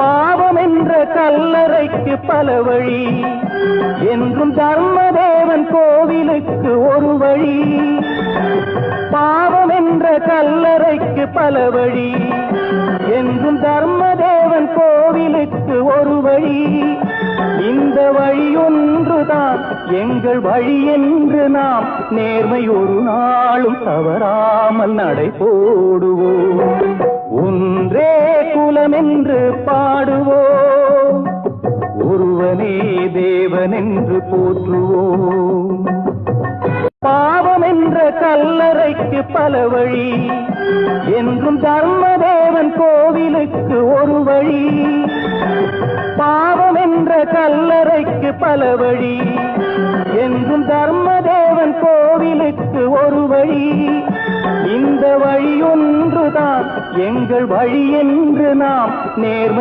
பாவம் என்ற கல்லறைக்கு பல வழி, என்றும் தர்மதேவன் கோவிலுக்கு ஒரு வழி. பாவம் என்ற கல்லறைக்கு பல வழி, என்றும் தர்மதேவன் கோவிலுக்கு ஒரு வழி. இந்த வழி ஒன்றுதான் எங்கள் வழி என்று நாம் நேர்மை ஒரு நாளும் தவறாமல் நடை போடுவோம். ஒன்றே குலம் என்று பாடுவோம், ஒருவனே தேவன் என்று போற்றுவோம். பாவம் என்ற கல்லறைக்கு பல வழி, என்றும் தர்மதேவன் கோவிலுக்கு ஒரு வழி. பாவம் என்ற கல்லறைக்கு பல வழி, என்றும் தர்மதேவன் கோவிலுக்கு ஒரு வழி. இந்த வழி ஒன்றுதான் எங்கள் வழி என்று நாம் நேர்மை